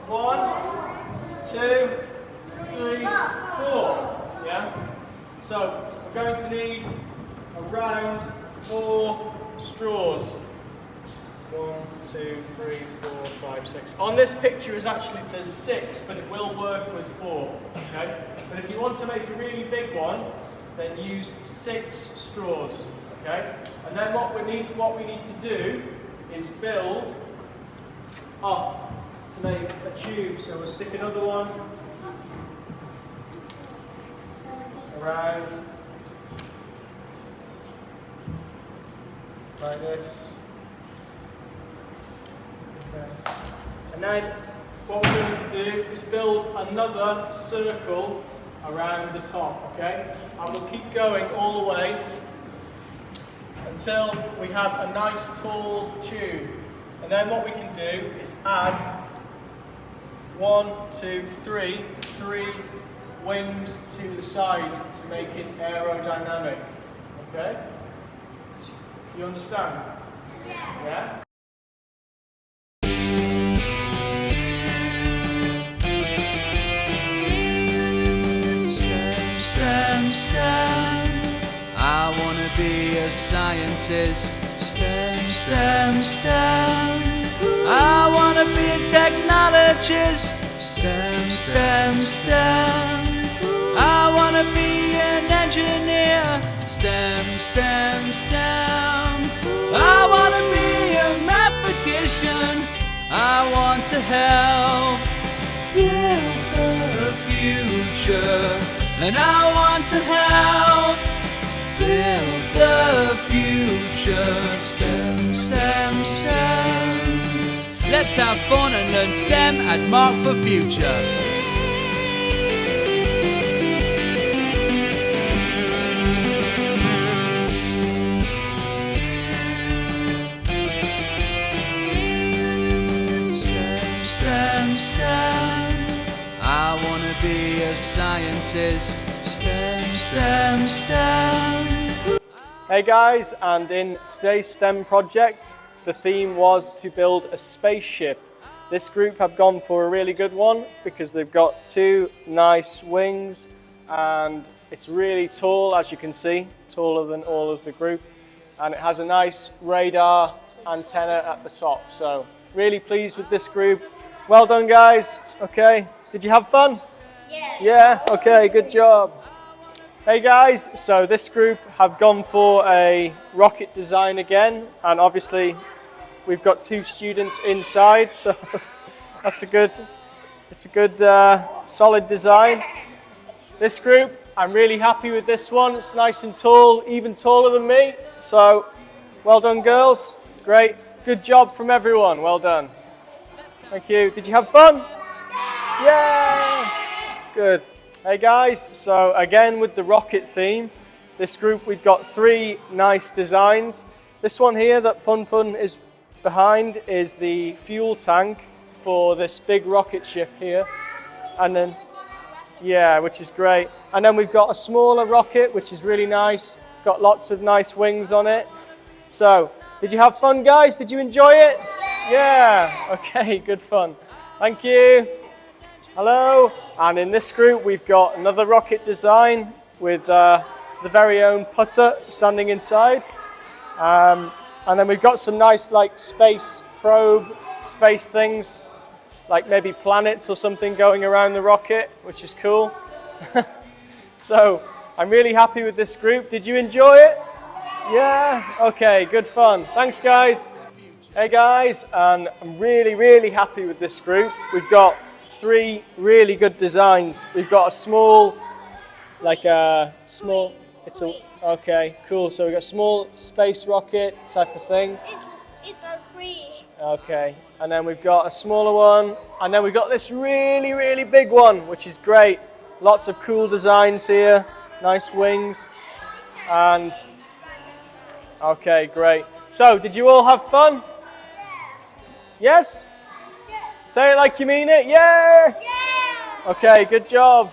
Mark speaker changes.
Speaker 1: 1, 2, 3, 4. Yeah? So we're going to need around 4 straws. 1, 2, 3, 4, 5, 6. On this picture is actually there's 6, but it will work with 4. Okay? But if you want to make a really big one, then use 6 straws. Okay? And then what we need to do is build up to make a tube. So we'll stick another one around like this. Okay. And then what we're going to do is build another circle around the top, okay? And we'll keep going all the way until we have a nice tall tube. And then what we can do is add 1, 2, 3 wings to the side to make it aerodynamic, okay? Do you understand? Yeah?
Speaker 2: STEM, I wanna be a scientist. STEM, I wanna be a technologist. STEM, I wanna be an engineer. STEM, I wanna be a mathematician. I want to help build the future. And I want to help build the future. STEM. Let's have fun and learn STEM at Mark for Future. STEM, I wanna be a scientist. STEM.
Speaker 1: Hey guys, and in today's STEM project, the theme was to build a spaceship. This group have gone for a really good one because they've got 2 nice wings and it's really tall, as you can see, taller than all of the group, and it has a nice radar antenna at the top. So really pleased with this group. Well done guys. Okay, did you have fun? Yeah, okay, good job. Hey guys, so this group have gone for a rocket design again, and obviously we've got 2 students inside, so it's a good solid design. This group, I'm really happy with this one. It's nice and tall, even taller than me, so well done girls. Great, good job from everyone, well done. Thank you. Did you have fun? Yeah! Good. Hey guys, so again with the rocket theme, this group we've got 3 nice designs. This one here that Pun Pun is behind is the fuel tank for this big rocket ship here. And then, yeah, which is great. And then we've got a smaller rocket, which is really nice. Got lots of nice wings on it. So, did you have fun guys? Did you enjoy it? Yeah, okay, good fun. Thank you. Hello, and in this group we've got another rocket design with the very own putter standing inside. And then we've got some nice like space probe, space things, like maybe planets or something going around the rocket, which is cool. So I'm really happy with this group. Did you enjoy it? Yeah? Okay, good fun. Thanks guys. Hey guys, and I'm really happy with this group. We've got 3 really good designs. We've got a small, okay, cool. So we've got a small space rocket type of thing.
Speaker 3: It's not free.
Speaker 1: Okay, and then we've got a smaller one, and then we've got this really big one, which is great. Lots of cool designs here, nice wings, and okay, great. So, did you all have fun? Yes? Say it like you mean it. Yeah!
Speaker 3: Yeah!
Speaker 1: Okay, good job.